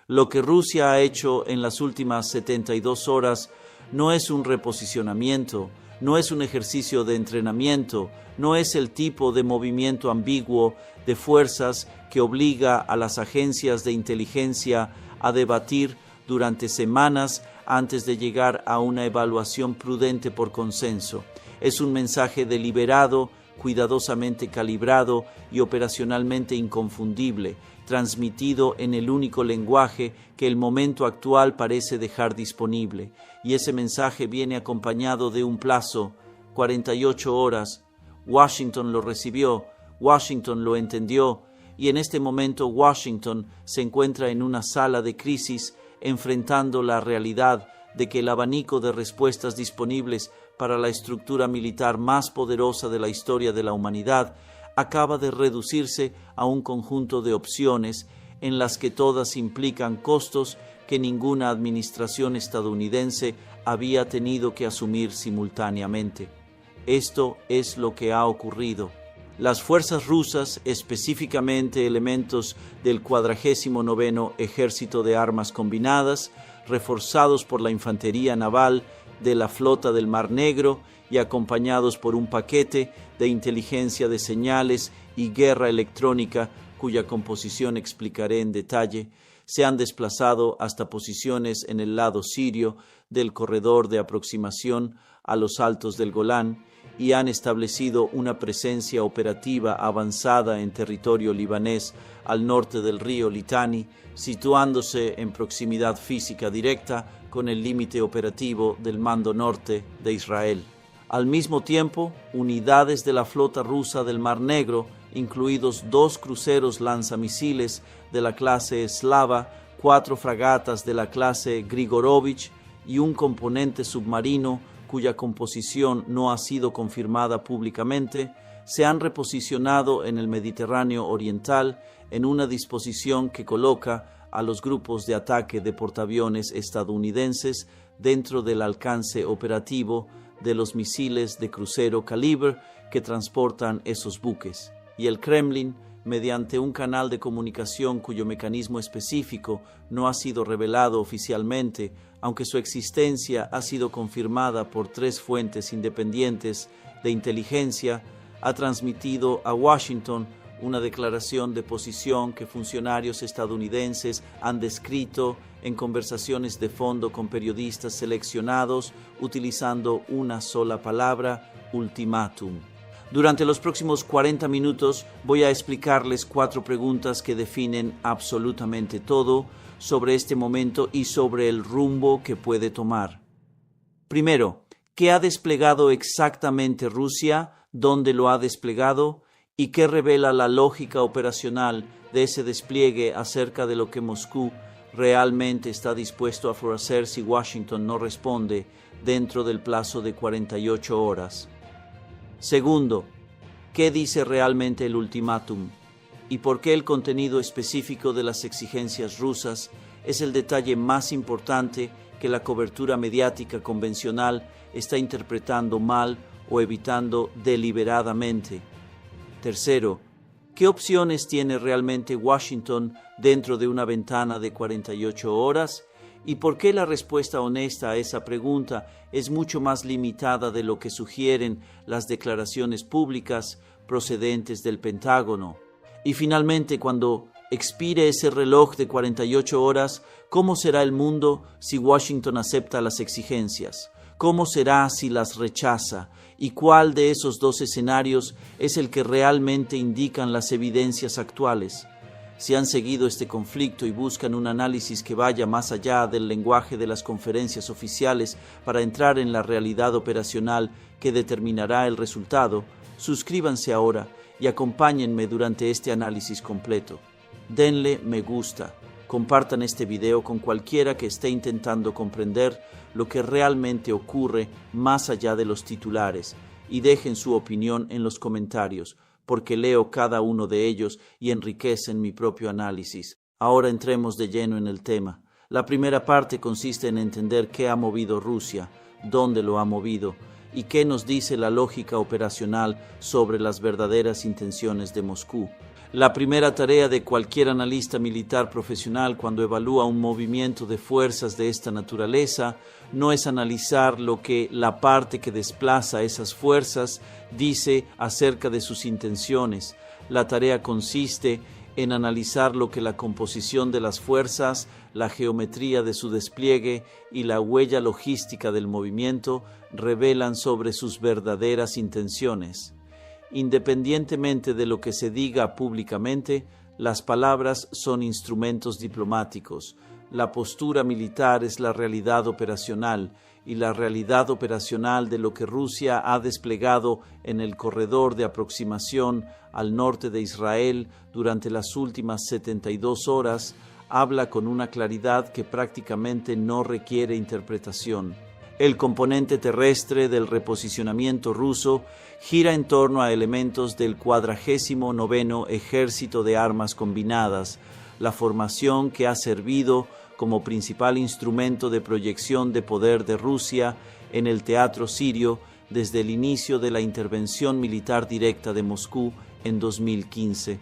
Lo que Rusia ha hecho en las últimas 72 horas no es un reposicionamiento, no es un ejercicio de entrenamiento, no es el tipo de movimiento ambiguo de fuerzas que obliga a las agencias de inteligencia a debatir durante semanas antes de llegar a una evaluación prudente por consenso. Es un mensaje deliberado, cuidadosamente calibrado y operacionalmente inconfundible, transmitido en el único lenguaje que el momento actual parece dejar disponible. Y ese mensaje viene acompañado de un plazo, 48 horas. Washington lo recibió, Washington lo entendió, y en este momento Washington se encuentra en una sala de crisis enfrentando la realidad de que el abanico de respuestas disponibles para la estructura militar más poderosa de la historia de la humanidad acaba de reducirse a un conjunto de opciones en las que todas implican costos que ninguna administración estadounidense había tenido que asumir simultáneamente. Esto es lo que ha ocurrido. Las fuerzas rusas, específicamente elementos del 49º Ejército de Armas Combinadas, reforzados por la infantería naval de la flota del Mar Negro y acompañados por un paquete de inteligencia de señales y guerra electrónica, cuya composición explicaré en detalle, se han desplazado hasta posiciones en el lado sirio del corredor de aproximación a los altos del Golán y han establecido una presencia operativa avanzada en territorio libanés al norte del río Litani, situándose en proximidad física directa con el límite operativo del Mando Norte de Israel. Al mismo tiempo, unidades de la flota rusa del Mar Negro, incluidos 2 cruceros lanzamisiles de la clase Slava, 4 fragatas de la clase Grigorovich y un componente submarino cuya composición no ha sido confirmada públicamente, se han reposicionado en el Mediterráneo Oriental en una disposición que coloca a los grupos de ataque de portaaviones estadounidenses dentro del alcance operativo de los misiles de crucero Calibre que transportan esos buques. Y el Kremlin, mediante un canal de comunicación cuyo mecanismo específico no ha sido revelado oficialmente, aunque su existencia ha sido confirmada por 3 fuentes independientes de inteligencia, ha transmitido a Washington una declaración de posición que funcionarios estadounidenses han descrito en conversaciones de fondo con periodistas seleccionados utilizando una sola palabra: ultimátum. Durante los próximos 40 minutos voy a explicarles 4 preguntas que definen absolutamente todo sobre este momento y sobre el rumbo que puede tomar. Primero, ¿qué ha desplegado exactamente Rusia? ¿Dónde lo ha desplegado? ¿Y qué revela la lógica operacional de ese despliegue acerca de lo que Moscú realmente está dispuesto a hacer si Washington no responde dentro del plazo de 48 horas? Segundo, ¿qué dice realmente el ultimátum? ¿Y por qué el contenido específico de las exigencias rusas es el detalle más importante que la cobertura mediática convencional está interpretando mal o evitando deliberadamente? Tercero, ¿qué opciones tiene realmente Washington dentro de una ventana de 48 horas? ¿Y por qué la respuesta honesta a esa pregunta es mucho más limitada de lo que sugieren las declaraciones públicas procedentes del Pentágono? Y finalmente, cuando expire ese reloj de 48 horas, ¿cómo será el mundo si Washington acepta las exigencias? ¿Cómo será si las rechaza? ¿Y cuál de esos 2 escenarios es el que realmente indican las evidencias actuales? Si han seguido este conflicto y buscan un análisis que vaya más allá del lenguaje de las conferencias oficiales para entrar en la realidad operacional que determinará el resultado, suscríbanse ahora y acompáñenme durante este análisis completo. Denle me gusta, compartan este video con cualquiera que esté intentando comprender lo que realmente ocurre más allá de los titulares y dejen su opinión en los comentarios, porque leo cada uno de ellos y enriquecen mi propio análisis. Ahora entremos de lleno en el tema. La primera parte consiste en entender qué ha movido Rusia, dónde lo ha movido y qué nos dice la lógica operacional sobre las verdaderas intenciones de Moscú. La primera tarea de cualquier analista militar profesional cuando evalúa un movimiento de fuerzas de esta naturaleza no es analizar lo que la parte que desplaza esas fuerzas dice acerca de sus intenciones. La tarea consiste en analizar lo que la composición de las fuerzas, la geometría de su despliegue y la huella logística del movimiento revelan sobre sus verdaderas intenciones. Independientemente de lo que se diga públicamente, las palabras son instrumentos diplomáticos. La postura militar es la realidad operacional, y la realidad operacional de lo que Rusia ha desplegado en el corredor de aproximación al norte de Israel durante las últimas 72 horas habla con una claridad que prácticamente no requiere interpretación. El componente terrestre del reposicionamiento ruso gira en torno a elementos del 49º Ejército de Armas Combinadas, la formación que ha servido como principal instrumento de proyección de poder de Rusia en el teatro sirio desde el inicio de la intervención militar directa de Moscú en 2015.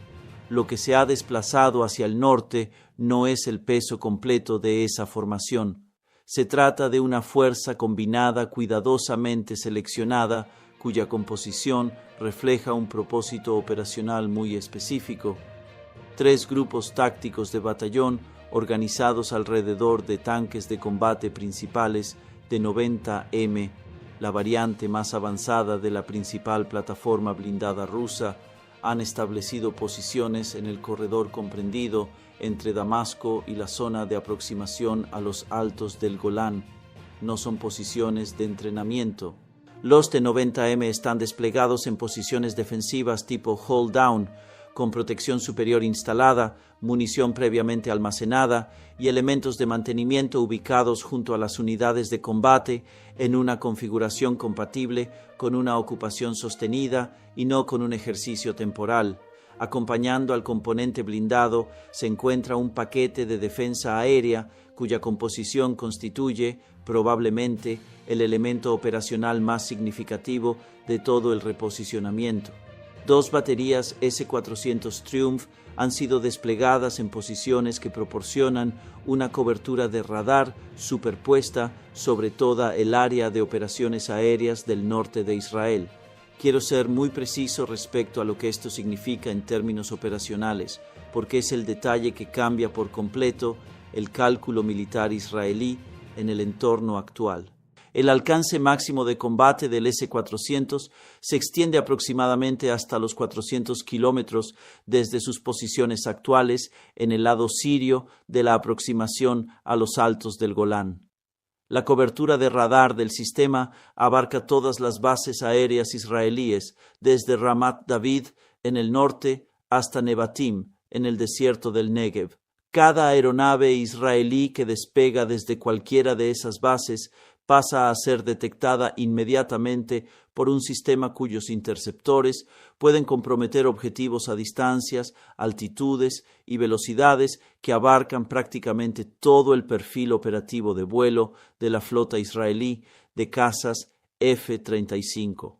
Lo que se ha desplazado hacia el norte no es el peso completo de esa formación. Se trata de una fuerza combinada cuidadosamente seleccionada, cuya composición refleja un propósito operacional muy específico. 3 grupos tácticos de batallón organizados alrededor de tanques de combate principales de 90M, la variante más avanzada de la principal plataforma blindada rusa, han establecido posiciones en el corredor comprendido entre Damasco y la zona de aproximación a los altos del Golán. No son posiciones de entrenamiento. Los T-90M están desplegados en posiciones defensivas tipo hold down, con protección superior instalada, munición previamente almacenada y elementos de mantenimiento ubicados junto a las unidades de combate en una configuración compatible con una ocupación sostenida y no con un ejercicio temporal. Acompañando al componente blindado se encuentra un paquete de defensa aérea cuya composición constituye, probablemente, el elemento operacional más significativo de todo el reposicionamiento. 2 baterías S-400 Triumph han sido desplegadas en posiciones que proporcionan una cobertura de radar superpuesta sobre toda el área de operaciones aéreas del norte de Israel. Quiero ser muy preciso respecto a lo que esto significa en términos operacionales, porque es el detalle que cambia por completo el cálculo militar israelí en el entorno actual. El alcance máximo de combate del S-400 se extiende aproximadamente hasta los 400 kilómetros desde sus posiciones actuales en el lado sirio de la aproximación a los altos del Golán. La cobertura de radar del sistema abarca todas las bases aéreas israelíes, desde Ramat David en el norte hasta Nevatim en el desierto del Negev. Cada aeronave israelí que despega desde cualquiera de esas bases pasa a ser detectada inmediatamente por un sistema cuyos interceptores pueden comprometer objetivos a distancias, altitudes y velocidades que abarcan prácticamente todo el perfil operativo de vuelo de la flota israelí de cazas F-35.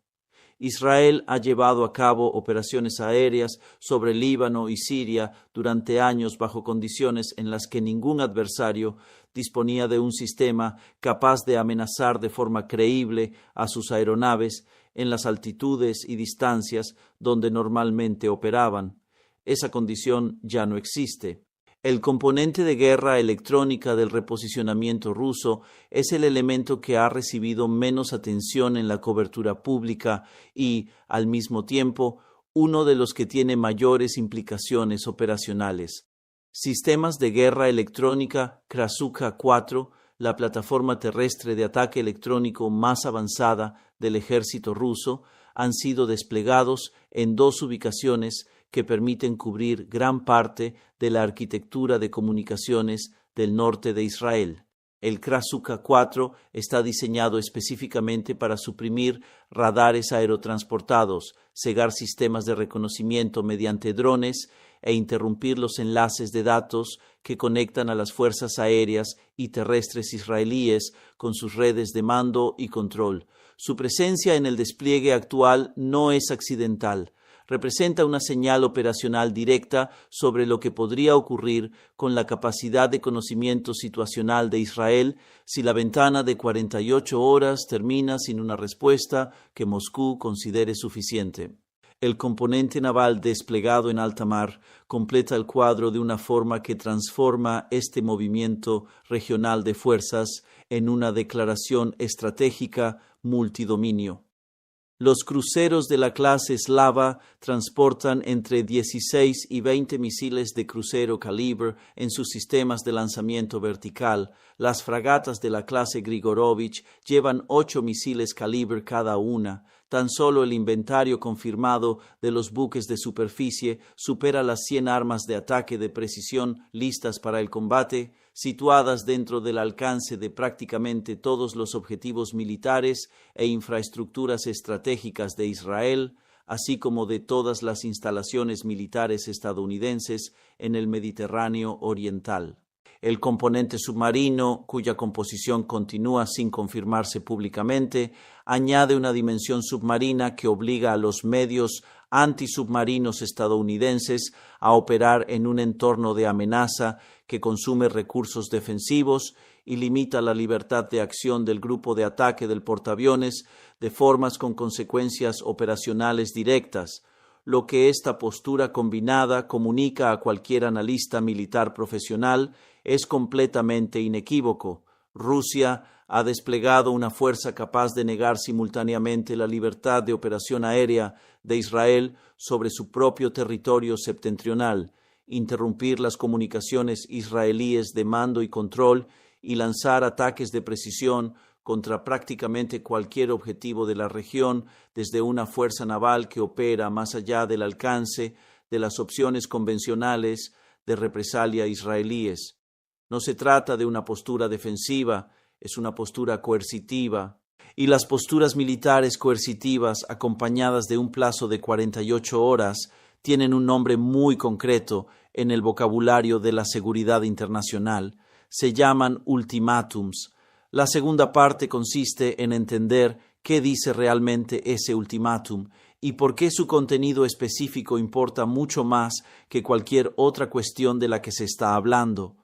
Israel ha llevado a cabo operaciones aéreas sobre Líbano y Siria durante años bajo condiciones en las que ningún adversario disponía de un sistema capaz de amenazar de forma creíble a sus aeronaves en las altitudes y distancias donde normalmente operaban. Esa condición ya no existe. El componente de guerra electrónica del reposicionamiento ruso es el elemento que ha recibido menos atención en la cobertura pública y, al mismo tiempo, uno de los que tiene mayores implicaciones operacionales. Sistemas de guerra electrónica Krasuka 4, la plataforma terrestre de ataque electrónico más avanzada del ejército ruso, han sido desplegados en 2 ubicaciones que permiten cubrir gran parte de la arquitectura de comunicaciones del norte de Israel. El Krasuka 4 está diseñado específicamente para suprimir radares aerotransportados, cegar sistemas de reconocimiento mediante drones e interrumpir los enlaces de datos que conectan a las fuerzas aéreas y terrestres israelíes con sus redes de mando y control. Su presencia en el despliegue actual no es accidental. representa una señal operacional directa sobre lo que podría ocurrir con la capacidad de conocimiento situacional de Israel si la ventana de 48 horas termina sin una respuesta que Moscú considere suficiente. El componente naval desplegado en alta mar completa el cuadro de una forma que transforma este movimiento regional de fuerzas en una declaración estratégica multidominio. Los cruceros de la clase Slava transportan entre 16 y 20 misiles de crucero calibre en sus sistemas de lanzamiento vertical. Las fragatas de la clase Grigorovich llevan 8 misiles calibre cada una. Tan solo el inventario confirmado de los buques de superficie supera las 100 armas de ataque de precisión listas para el combate, situadas dentro del alcance de prácticamente todos los objetivos militares e infraestructuras estratégicas de Israel, así como de todas las instalaciones militares estadounidenses en el Mediterráneo oriental. El componente submarino, cuya composición continúa sin confirmarse públicamente, añade una dimensión submarina que obliga a los medios antisubmarinos estadounidenses a operar en un entorno de amenaza que consume recursos defensivos y limita la libertad de acción del grupo de ataque del portaaviones de formas con consecuencias operacionales directas, lo que esta postura combinada comunica a cualquier analista militar profesional es completamente inequívoco. Rusia ha desplegado una fuerza capaz de negar simultáneamente la libertad de operación aérea de Israel sobre su propio territorio septentrional, interrumpir las comunicaciones israelíes de mando y control y lanzar ataques de precisión contra prácticamente cualquier objetivo de la región desde una fuerza naval que opera más allá del alcance de las opciones convencionales de represalia israelíes. No se trata de una postura defensiva, es una postura coercitiva, y las posturas militares coercitivas acompañadas de un plazo de 48 horas tienen un nombre muy concreto en el vocabulario de la seguridad internacional. Se llaman ultimátums. La segunda parte consiste en entender qué dice realmente ese ultimátum y por qué su contenido específico importa mucho más que cualquier otra cuestión de la que se está hablando.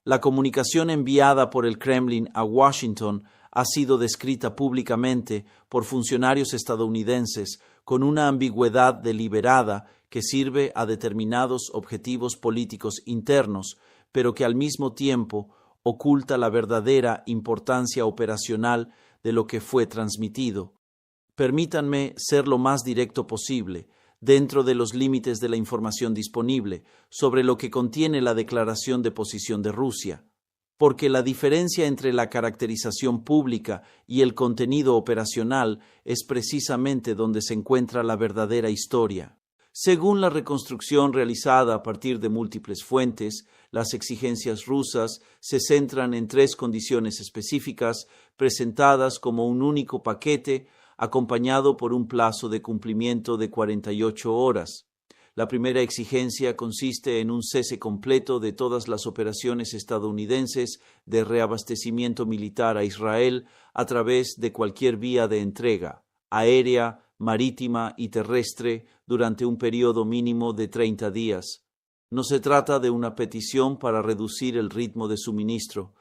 La comunicación enviada por el Kremlin a Washington ha sido descrita públicamente por funcionarios estadounidenses con una ambigüedad deliberada que sirve a determinados objetivos políticos internos, pero que al mismo tiempo oculta la verdadera importancia operacional de lo que fue transmitido. Permítanme ser lo más directo posible, dentro de los límites de la información disponible, sobre lo que contiene la declaración de posición de Rusia, porque la diferencia entre la caracterización pública y el contenido operacional es precisamente donde se encuentra la verdadera historia. Según la reconstrucción realizada a partir de múltiples fuentes, las exigencias rusas se centran en 3 condiciones específicas presentadas como un único paquete acompañado por un plazo de cumplimiento de 48 horas. La primera exigencia consiste en un cese completo de todas las operaciones estadounidenses de reabastecimiento militar a Israel a través de cualquier vía de entrega, aérea, marítima y terrestre, durante un periodo mínimo de 30 días. No se trata de una petición para reducir el ritmo de suministro.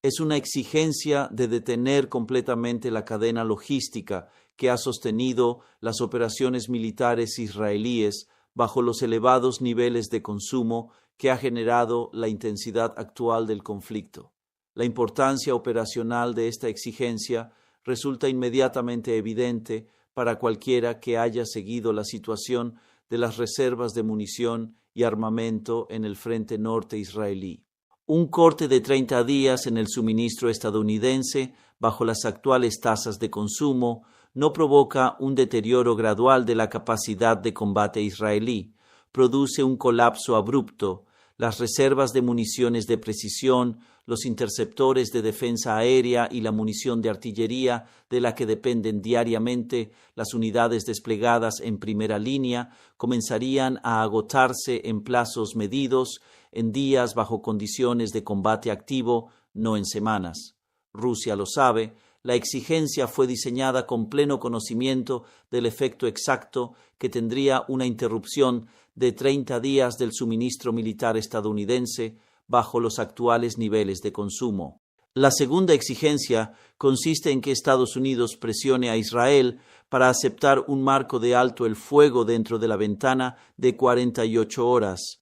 Es una exigencia de detener completamente la cadena logística que ha sostenido las operaciones militares israelíes bajo los elevados niveles de consumo que ha generado la intensidad actual del conflicto. La importancia operacional de esta exigencia resulta inmediatamente evidente para cualquiera que haya seguido la situación de las reservas de munición y armamento en el frente norte israelí. Un corte de 30 días en el suministro estadounidense bajo las actuales tasas de consumo no provoca un deterioro gradual de la capacidad de combate israelí, produce un colapso abrupto. Las reservas de municiones de precisión, los interceptores de defensa aérea y la munición de artillería de la que dependen diariamente las unidades desplegadas en primera línea comenzarían a agotarse en plazos medidos, en días bajo condiciones de combate activo, no en semanas. Rusia lo sabe, La exigencia fue diseñada con pleno conocimiento del efecto exacto que tendría una interrupción de 30 días del suministro militar estadounidense bajo los actuales niveles de consumo. La segunda exigencia consiste en que Estados Unidos presione a Israel para aceptar un marco de alto el fuego dentro de la ventana de 48 horas.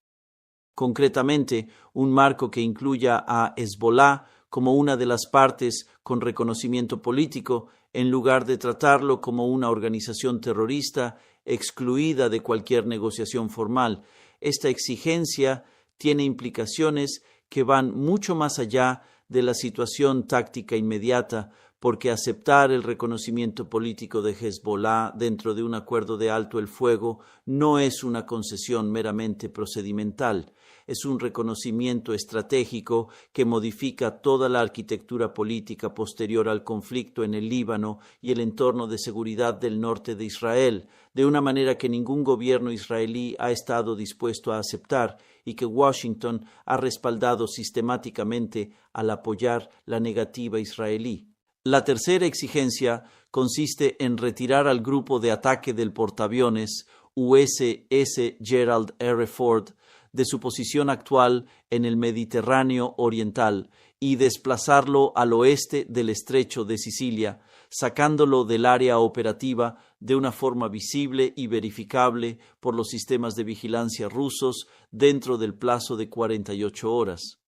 Concretamente, un marco que incluya a Hezbolá como una de las partes con reconocimiento político, en lugar de tratarlo como una organización terrorista excluida de cualquier negociación formal. Esta exigencia tiene implicaciones que van mucho más allá de la situación táctica inmediata, porque aceptar el reconocimiento político de Hezbolá dentro de un acuerdo de alto el fuego no es una concesión meramente procedimental, es un reconocimiento estratégico que modifica toda la arquitectura política posterior al conflicto en el Líbano y el entorno de seguridad del norte de Israel, de una manera que ningún gobierno israelí ha estado dispuesto a aceptar y que Washington ha respaldado sistemáticamente al apoyar la negativa israelí. La tercera exigencia consiste en retirar al grupo de ataque del portaaviones USS Gerald R. Ford de su posición actual en el Mediterráneo Oriental y desplazarlo al oeste del Estrecho de Sicilia, sacándolo del área operativa de una forma visible y verificable por los sistemas de vigilancia rusos dentro del plazo de 48 horas.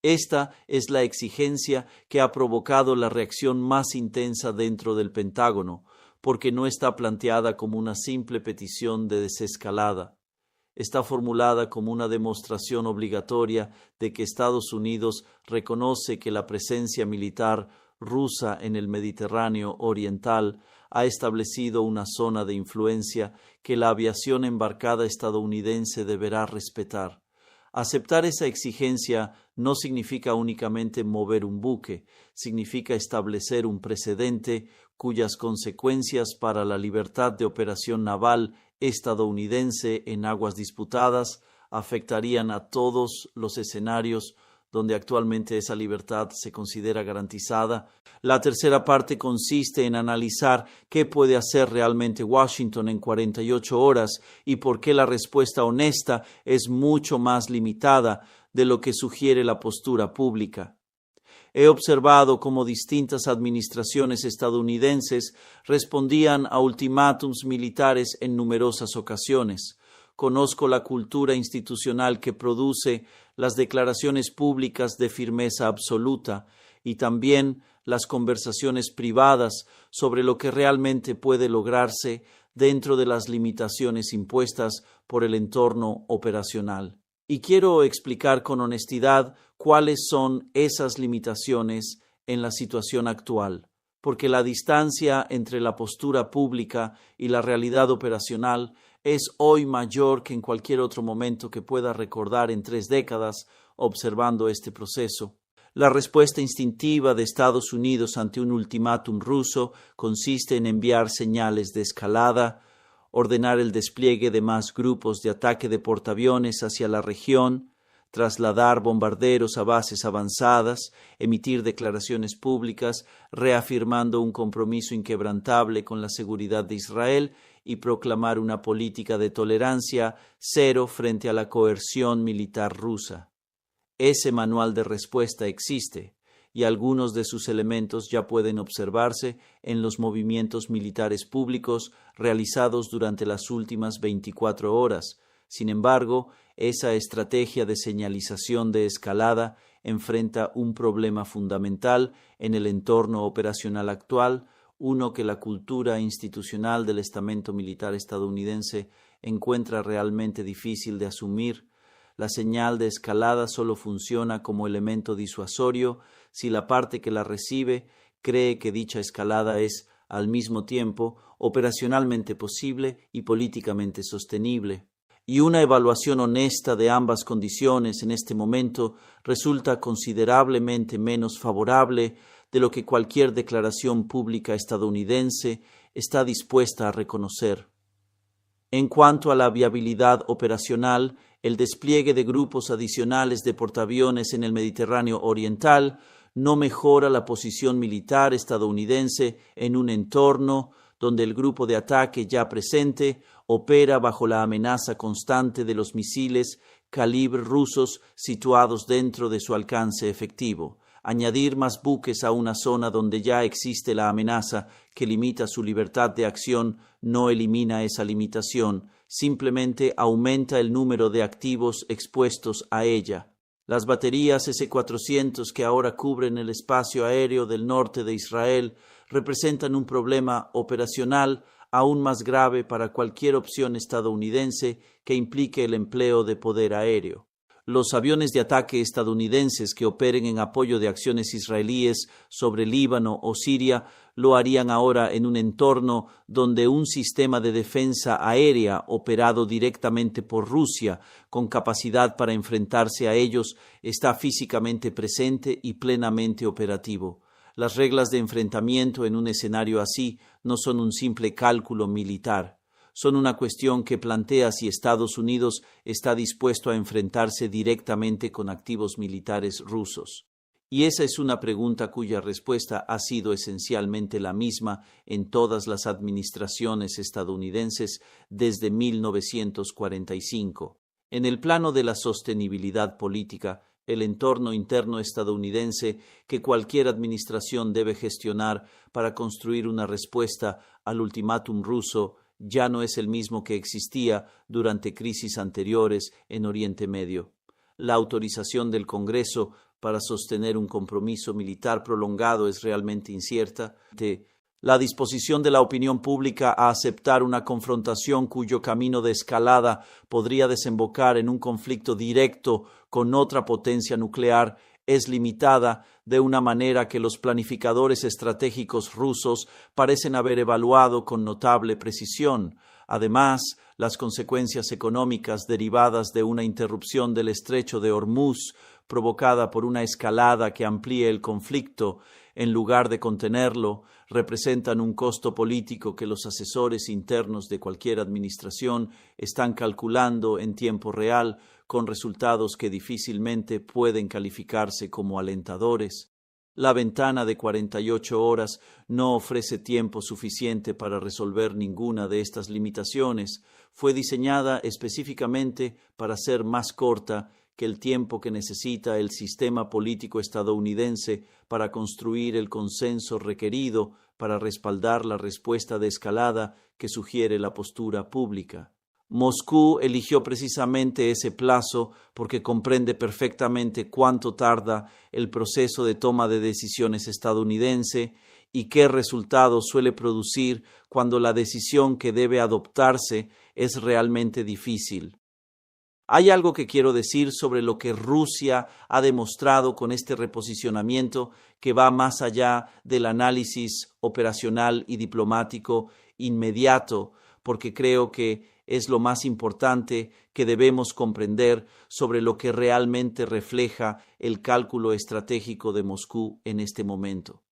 Esta es la exigencia que ha provocado la reacción más intensa dentro del Pentágono, porque no está planteada como una simple petición de desescalada. Está formulada como una demostración obligatoria de que Estados Unidos reconoce que la presencia militar rusa en el Mediterráneo Oriental ha establecido una zona de influencia que la aviación embarcada estadounidense deberá respetar. Aceptar esa exigencia no significa únicamente mover un buque, significa establecer un precedente cuyas consecuencias para la libertad de operación naval estadounidense en aguas disputadas afectarían a todos los escenarios donde actualmente esa libertad se considera garantizada. La tercera parte consiste en analizar qué puede hacer realmente Washington en 48 horas y por qué la respuesta honesta es mucho más limitada de lo que sugiere la postura pública. He observado cómo distintas administraciones estadounidenses respondían a ultimátums militares en numerosas ocasiones. Conozco la cultura institucional que produce las declaraciones públicas de firmeza absoluta y también las conversaciones privadas sobre lo que realmente puede lograrse dentro de las limitaciones impuestas por el entorno operacional. Y quiero explicar con honestidad cuáles son esas limitaciones en la situación actual, porque la distancia entre la postura pública y la realidad operacional es hoy mayor que en cualquier otro momento que pueda recordar en 3 décadas observando este proceso. La respuesta instintiva de Estados Unidos ante un ultimátum ruso consiste en enviar señales de escalada, ordenar el despliegue de más grupos de ataque de portaaviones hacia la región, trasladar bombarderos a bases avanzadas, emitir declaraciones públicas reafirmando un compromiso inquebrantable con la seguridad de Israel y proclamar una política de tolerancia cero frente a la coerción militar rusa. Ese manual de respuesta existe y algunos de sus elementos ya pueden observarse en los movimientos militares públicos realizados durante las últimas 24 horas. Sin embargo, esa estrategia de señalización de escalada enfrenta un problema fundamental en el entorno operacional actual, uno que la cultura institucional del estamento militar estadounidense encuentra realmente difícil de asumir. La señal de escalada solo funciona como elemento disuasorio si la parte que la recibe cree que dicha escalada es, al mismo tiempo, operacionalmente posible y políticamente sostenible. Y una evaluación honesta de ambas condiciones en este momento resulta considerablemente menos favorable de lo que cualquier declaración pública estadounidense está dispuesta a reconocer. En cuanto a la viabilidad operacional, el despliegue de grupos adicionales de portaaviones en el Mediterráneo Oriental no mejora la posición militar estadounidense en un entorno donde el grupo de ataque ya presente opera bajo la amenaza constante de los misiles calibre rusos situados dentro de su alcance efectivo. Añadir más buques a una zona donde ya existe la amenaza que limita su libertad de acción no elimina esa limitación, simplemente aumenta el número de activos expuestos a ella. Las baterías S-400 que ahora cubren el espacio aéreo del norte de Israel representan un problema operacional aún más grave para cualquier opción estadounidense que implique el empleo de poder aéreo. Los aviones de ataque estadounidenses que operen en apoyo de acciones israelíes sobre Líbano o Siria lo harían ahora en un entorno donde un sistema de defensa aérea operado directamente por Rusia, con capacidad para enfrentarse a ellos, está físicamente presente y plenamente operativo. Las reglas de enfrentamiento en un escenario así no son un simple cálculo militar. Son una cuestión que plantea si Estados Unidos está dispuesto a enfrentarse directamente con activos militares rusos. Y esa es una pregunta cuya respuesta ha sido esencialmente la misma en todas las administraciones estadounidenses desde 1945. En el plano de la sostenibilidad política, el entorno interno estadounidense que cualquier administración debe gestionar para construir una respuesta al ultimátum ruso ya no es el mismo que existía durante crisis anteriores en Oriente Medio. La autorización del Congreso para sostener un compromiso militar prolongado es realmente incierta. La disposición de la opinión pública a aceptar una confrontación cuyo camino de escalada podría desembocar en un conflicto directo con otra potencia nuclear es limitada de una manera que los planificadores estratégicos rusos parecen haber evaluado con notable precisión. Además, las consecuencias económicas derivadas de una interrupción del estrecho de Hormuz provocada por una escalada que amplíe el conflicto en lugar de contenerlo, representan un costo político que los asesores internos de cualquier administración están calculando en tiempo real con resultados que difícilmente pueden calificarse como alentadores. La ventana de 48 horas no ofrece tiempo suficiente para resolver ninguna de estas limitaciones. Fue diseñada específicamente para ser más corta que el tiempo que necesita el sistema político estadounidense para construir el consenso requerido para respaldar la respuesta de escalada que sugiere la postura pública. Moscú eligió precisamente ese plazo porque comprende perfectamente cuánto tarda el proceso de toma de decisiones estadounidense y qué resultados suele producir cuando la decisión que debe adoptarse es realmente difícil. Hay algo que quiero decir sobre lo que Rusia ha demostrado con este reposicionamiento que va más allá del análisis operacional y diplomático inmediato, porque creo que es lo más importante que debemos comprender sobre lo que realmente refleja el cálculo estratégico de Moscú en este momento.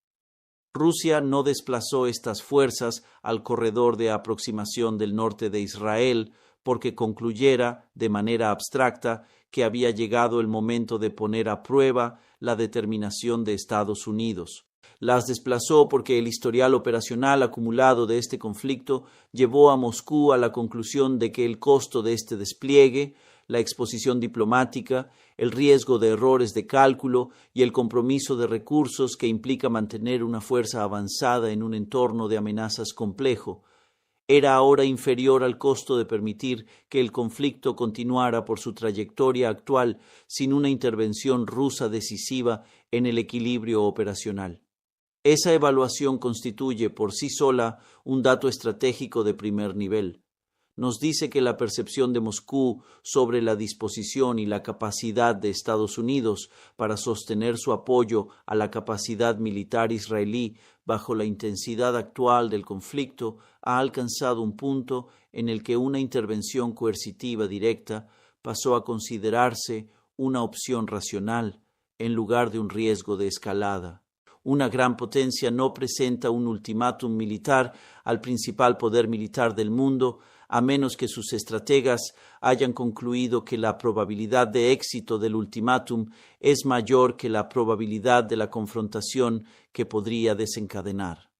Rusia no desplazó estas fuerzas al corredor de aproximación del norte de Israel porque concluyera de manera abstracta que había llegado el momento de poner a prueba la determinación de Estados Unidos. Las desplazó porque el historial operacional acumulado de este conflicto llevó a Moscú a la conclusión de que el costo de este despliegue, la exposición diplomática, el riesgo de errores de cálculo y el compromiso de recursos que implica mantener una fuerza avanzada en un entorno de amenazas complejo, era ahora inferior al costo de permitir que el conflicto continuara por su trayectoria actual sin una intervención rusa decisiva en el equilibrio operacional. Esa evaluación constituye por sí sola un dato estratégico de primer nivel. Nos dice que la percepción de Moscú sobre la disposición y la capacidad de Estados Unidos para sostener su apoyo a la capacidad militar israelí bajo la intensidad actual del conflicto ha alcanzado un punto en el que una intervención coercitiva directa pasó a considerarse una opción racional en lugar de un riesgo de escalada. Una gran potencia no presenta un ultimátum militar al principal poder militar del mundo a menos que sus estrategas hayan concluido que la probabilidad de éxito del ultimátum es mayor que la probabilidad de la confrontación que podría desencadenar.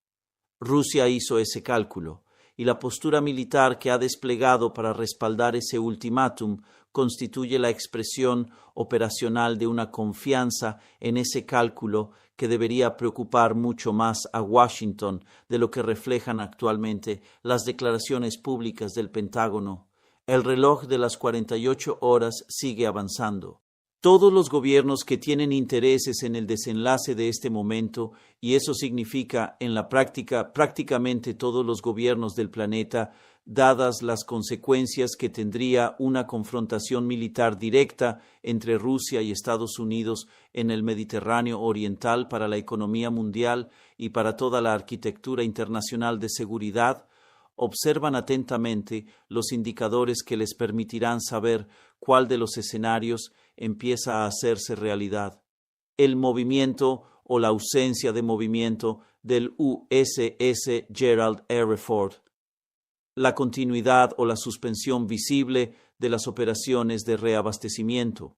Rusia hizo ese cálculo, y la postura militar que ha desplegado para respaldar ese ultimátum constituye la expresión operacional de una confianza en ese cálculo que debería preocupar mucho más a Washington de lo que reflejan actualmente las declaraciones públicas del Pentágono. El reloj de las 48 horas sigue avanzando. Todos los gobiernos que tienen intereses en el desenlace de este momento, y eso significa en la práctica prácticamente todos los gobiernos del planeta, dadas las consecuencias que tendría una confrontación militar directa entre Rusia y Estados Unidos en el Mediterráneo Oriental para la economía mundial y para toda la arquitectura internacional de seguridad, observan atentamente los indicadores que les permitirán saber cuál de los escenarios empieza a hacerse realidad. El movimiento o la ausencia de movimiento del USS Gerald R. Ford. La continuidad o la suspensión visible de las operaciones de reabastecimiento.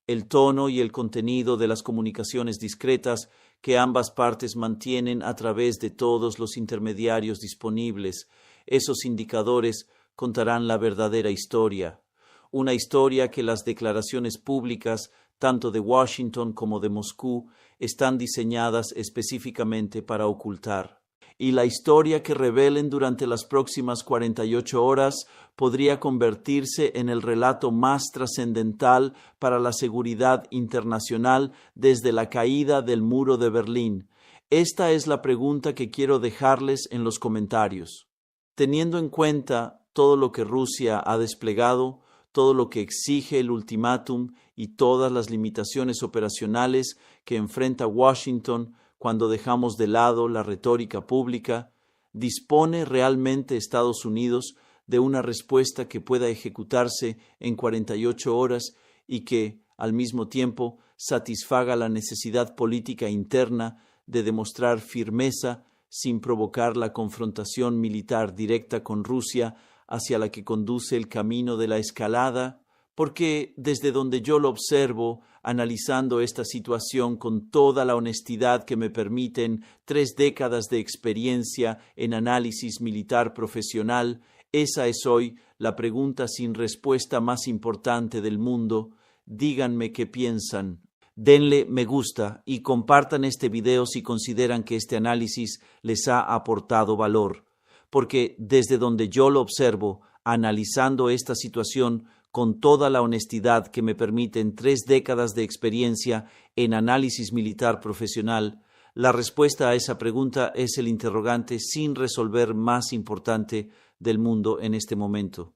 El tono y el contenido de las comunicaciones discretas que ambas partes mantienen a través de todos los intermediarios disponibles. Esos indicadores contarán la verdadera historia. Una historia que las declaraciones públicas, tanto de Washington como de Moscú, están diseñadas específicamente para ocultar. Y la historia que revelen durante las próximas 48 horas podría convertirse en el relato más trascendental para la seguridad internacional desde la caída del muro de Berlín. Esta es la pregunta que quiero dejarles en los comentarios. Teniendo en cuenta todo lo que Rusia ha desplegado, todo lo que exige el ultimátum y todas las limitaciones operacionales que enfrenta Washington cuando dejamos de lado la retórica pública, ¿dispone realmente Estados Unidos de una respuesta que pueda ejecutarse en 48 horas y que, al mismo tiempo, satisfaga la necesidad política interna de demostrar firmeza sin provocar la confrontación militar directa con Rusia hacia la que conduce el camino de la escalada? Porque desde donde yo lo observo, analizando esta situación con toda la honestidad que me permiten 3 décadas de experiencia en análisis militar profesional, esa es hoy la pregunta sin respuesta más importante del mundo. Díganme qué piensan. Denle me gusta y compartan este video si consideran que este análisis les ha aportado valor, porque desde donde yo lo observo, analizando esta situación con toda la honestidad que me permiten 3 décadas de experiencia en análisis militar profesional, la respuesta a esa pregunta es el interrogante sin resolver más importante del mundo en este momento.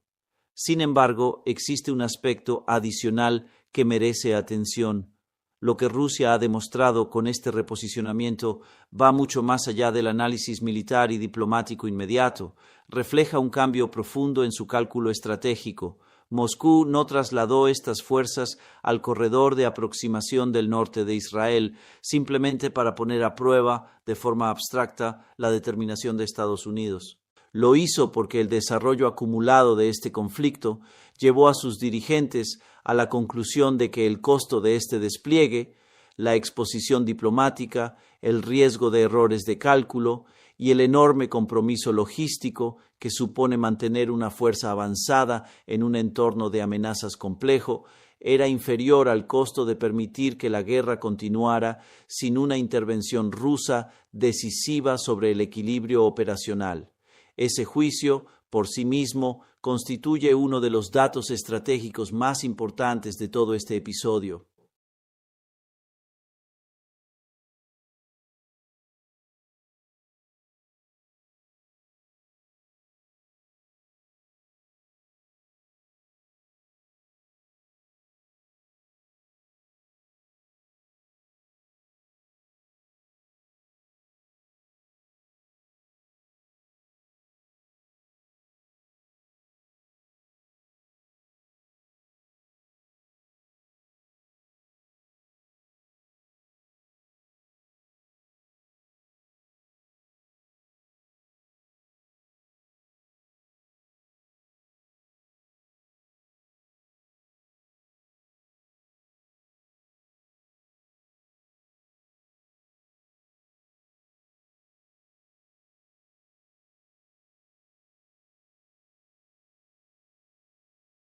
Sin embargo, existe un aspecto adicional que merece atención. Lo que Rusia ha demostrado con este reposicionamiento va mucho más allá del análisis militar y diplomático inmediato. Refleja un cambio profundo en su cálculo estratégico. Moscú no trasladó estas fuerzas al corredor de aproximación del norte de Israel simplemente para poner a prueba de forma abstracta la determinación de Estados Unidos. Lo hizo porque el desarrollo acumulado de este conflicto llevó a sus dirigentes a la conclusión de que el costo de este despliegue, la exposición diplomática, el riesgo de errores de cálculo y el enorme compromiso logístico que supone mantener una fuerza avanzada en un entorno de amenazas complejo, era inferior al costo de permitir que la guerra continuara sin una intervención rusa decisiva sobre el equilibrio operacional. Ese juicio, por sí mismo, constituye uno de los datos estratégicos más importantes de todo este episodio.